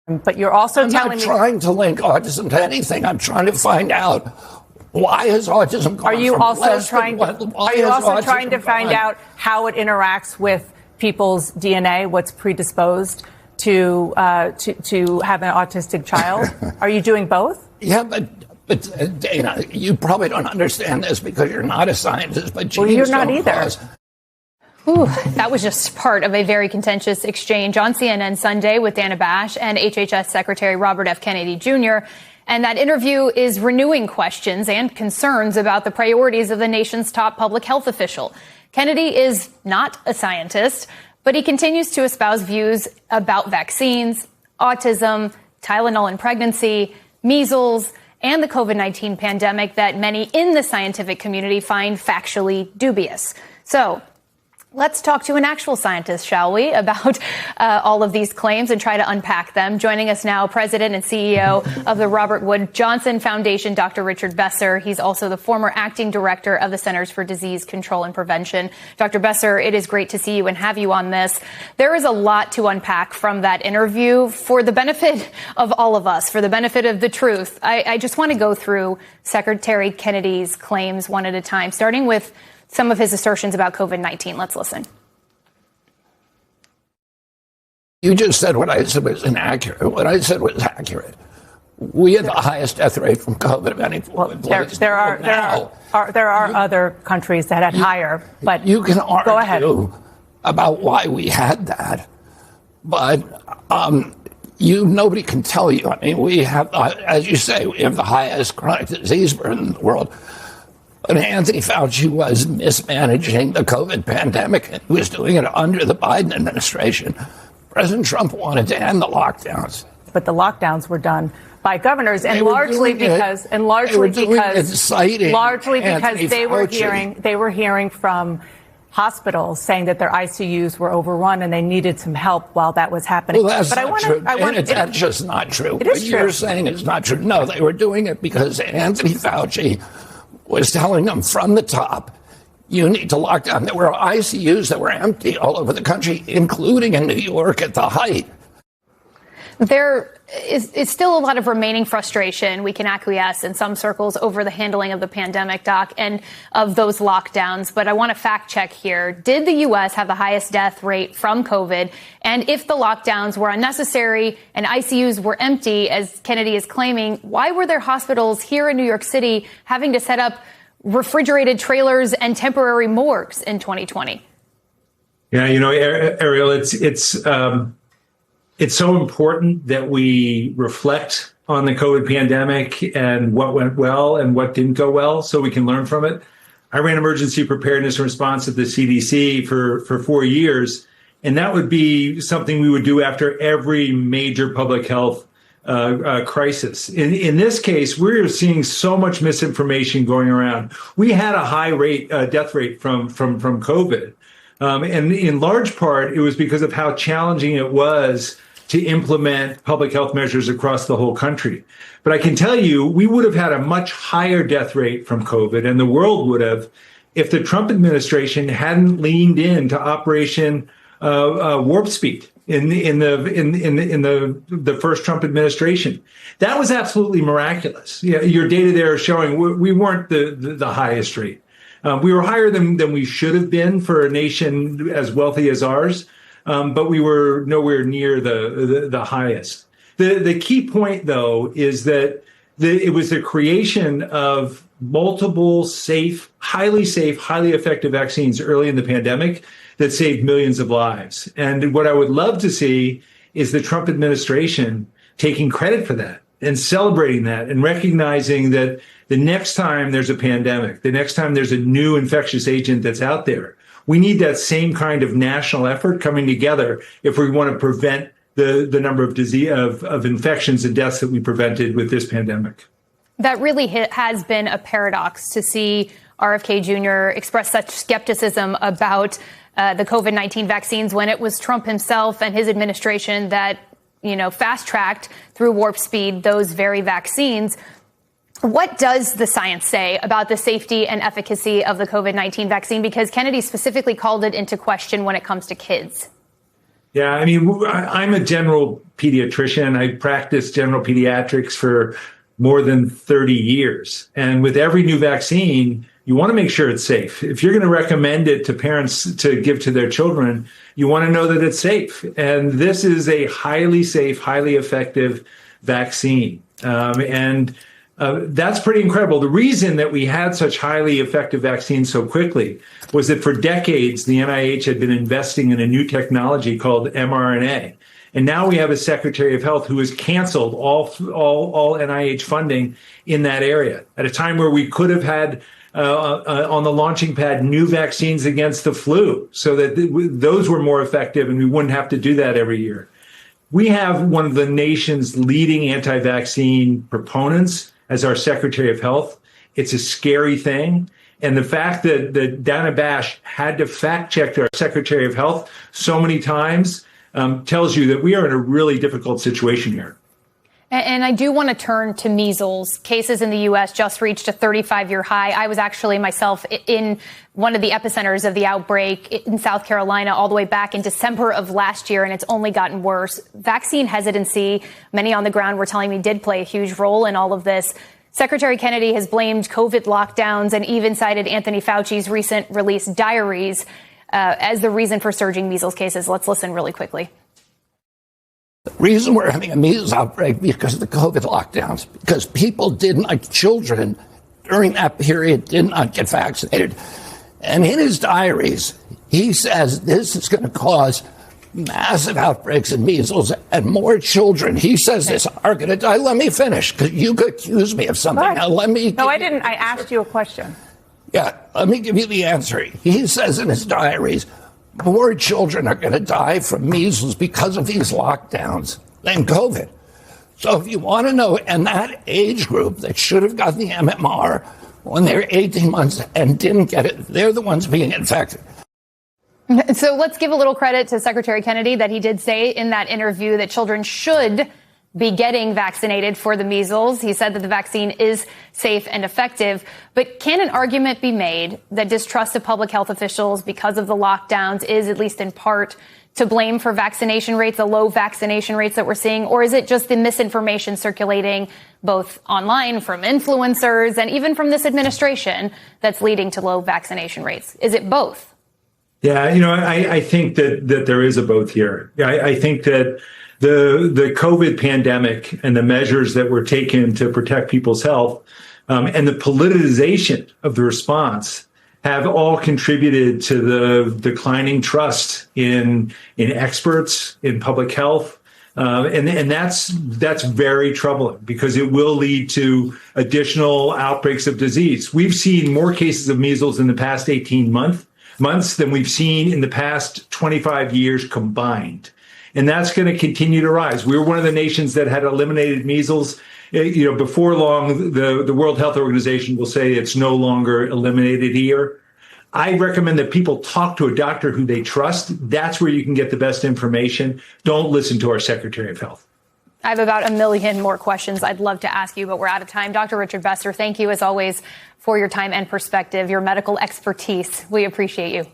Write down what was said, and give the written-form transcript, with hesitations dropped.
But you're also telling me... I'm not trying to link autism to anything. I'm trying to find out, why is autism gone? Are you also trying to find out how it interacts with people's DNA, what's predisposed to have an autistic child? Are you doing both? Yeah, but Dana, you probably don't understand this because you're not a scientist, but genes you're not either. Cause. Ooh, that was just part of a very contentious exchange on CNN Sunday with Dana Bash and HHS Secretary Robert F. Kennedy Jr. And that interview is renewing questions and concerns about the priorities of the nation's top public health official. Kennedy is not a scientist, but he continues to espouse views about vaccines, autism, Tylenol in pregnancy, measles, and the COVID-19 pandemic that many in the scientific community find factually dubious. So let's talk to an actual scientist, shall we, about all of these claims and try to unpack them. Joining us now, President and CEO of the Robert Wood Johnson Foundation, Dr. Richard Besser. He's also the former acting director of the Centers for Disease Control and Prevention. Dr. Besser, it is great to see you and have you on this. There is a lot to unpack from that interview. For the benefit of all of us, for the benefit of the truth, I just want to go through Secretary Kennedy's claims one at a time, starting with some of his assertions about COVID-19. Let's listen. You just said what I said was inaccurate. What I said was accurate. We had the highest death rate from COVID of any place. There are other countries that had higher, but you can argue go ahead about why we had that, but nobody can tell you. I mean, we have, as you say, we have the highest chronic disease burden in the world. But Anthony Fauci was mismanaging the COVID pandemic, and he was doing it under the Biden administration. President Trump wanted to end the lockdowns. But the lockdowns were done by governors, and largely because they were hearing from hospitals saying that their ICUs were overrun and they needed some help while that was happening. Well, that's not true. That's just not true. It is true. What you're saying is not true. No, they were doing it because Anthony Fauci was telling them from the top, you need to lock down. There were ICUs that were empty all over the country, including in New York at the height. There is still a lot of remaining frustration, we can acquiesce in some circles, over the handling of the pandemic, Doc, and of those lockdowns. But I want to fact check here. Did the U.S. have the highest death rate from COVID? And if the lockdowns were unnecessary and ICUs were empty, as Kennedy is claiming, why were there hospitals here in New York City having to set up refrigerated trailers and temporary morgues in 2020? Yeah, Ariel, it's so important that we reflect on the COVID pandemic and what went well and what didn't go well so we can learn from it. I ran emergency preparedness and response at the CDC for 4 years, and that would be something we would do after every major public health crisis. In this case, we're seeing so much misinformation going around. We had a high death rate from COVID. And in large part, it was because of how challenging it was to implement public health measures across the whole country. But I can tell you, we would have had a much higher death rate from COVID, and the world would have, if the Trump administration hadn't leaned into Operation Warp Speed in the first Trump administration. That was absolutely miraculous. Yeah, your data there is showing we weren't the highest rate. We were higher than we should have been for a nation as wealthy as ours, but we were nowhere near the highest. The key point, though, is that it was the creation of multiple highly safe, highly effective vaccines early in the pandemic that saved millions of lives. And what I would love to see is the Trump administration taking credit for that and celebrating that and recognizing that the next time there's a pandemic, the next time there's a new infectious agent that's out there, we need that same kind of national effort coming together if we want to prevent the number of infections and deaths that we prevented with this pandemic. That really has been a paradox to see RFK Jr. express such skepticism about the COVID-19 vaccines when it was Trump himself and his administration that, fast-tracked through warp speed those very vaccines. What does the science say about the safety and efficacy of the COVID-19 vaccine? Because Kennedy specifically called it into question when it comes to kids. Yeah, I mean, I'm a general pediatrician. I practiced general pediatrics for more than 30 years. And with every new vaccine, you want to make sure it's safe. If you're going to recommend it to parents to give to their children, you want to know that it's safe. And this is a highly safe, highly effective vaccine. That's pretty incredible. The reason that we had such highly effective vaccines so quickly was that for decades, the NIH had been investing in a new technology called mRNA. And now we have a Secretary of Health who has canceled all NIH funding in that area at a time where we could have had on the launching pad new vaccines against the flu so that those were more effective and we wouldn't have to do that every year. We have one of the nation's leading anti-vaccine proponents as our Secretary of Health. It's a scary thing. And the fact that Dana Bash had to fact check our Secretary of Health so many times tells you that we are in a really difficult situation here. And I do want to turn to measles. Cases in the U.S. just reached a 35-year high. I was actually myself in one of the epicenters of the outbreak in South Carolina all the way back in December of last year, and it's only gotten worse. Vaccine hesitancy, many on the ground were telling me, did play a huge role in all of this. Secretary Kennedy has blamed COVID lockdowns and even cited Anthony Fauci's recent released diaries as the reason for surging measles cases. Let's listen really quickly. The reason we're having a measles outbreak because of the COVID lockdowns, because people didn't, like children, during that period did not get vaccinated. And in his diaries, he says this is going to cause massive outbreaks of measles and more children, he says this, are going to die. Let me finish, because you could accuse me of something. Now, let me. No, I didn't. I asked you a question. Yeah, let me give you the answer. He says in his diaries, more children are going to die from measles because of these lockdowns than COVID. So if you want to know, and that age group that should have gotten the MMR when they were 18 months and didn't get it, they're the ones being infected. So let's give a little credit to Secretary Kennedy that he did say in that interview that children should be getting vaccinated for the measles. He said that the vaccine is safe and effective. But can an argument be made that distrust of public health officials because of the lockdowns is, at least in part, to blame for vaccination rates, the low vaccination rates that we're seeing? Or is it just the misinformation circulating both online from influencers and even from this administration that's leading to low vaccination rates? Is it both? Yeah, I think that there is a both here. I think that the COVID pandemic and the measures that were taken to protect people's health and the politicization of the response have all contributed to the declining trust in experts, in public health. And that's very troubling because it will lead to additional outbreaks of disease. We've seen more cases of measles in the past 18 months than we've seen in the past 25 years combined. And that's going to continue to rise. We were one of the nations that had eliminated measles. Before long, the World Health Organization will say it's no longer eliminated here. I recommend that people talk to a doctor who they trust. That's where you can get the best information. Don't listen to our Secretary of Health. I have about 1 million more questions I'd love to ask you, but we're out of time. Dr. Richard Besser, thank you as always for your time and perspective, your medical expertise. We appreciate you.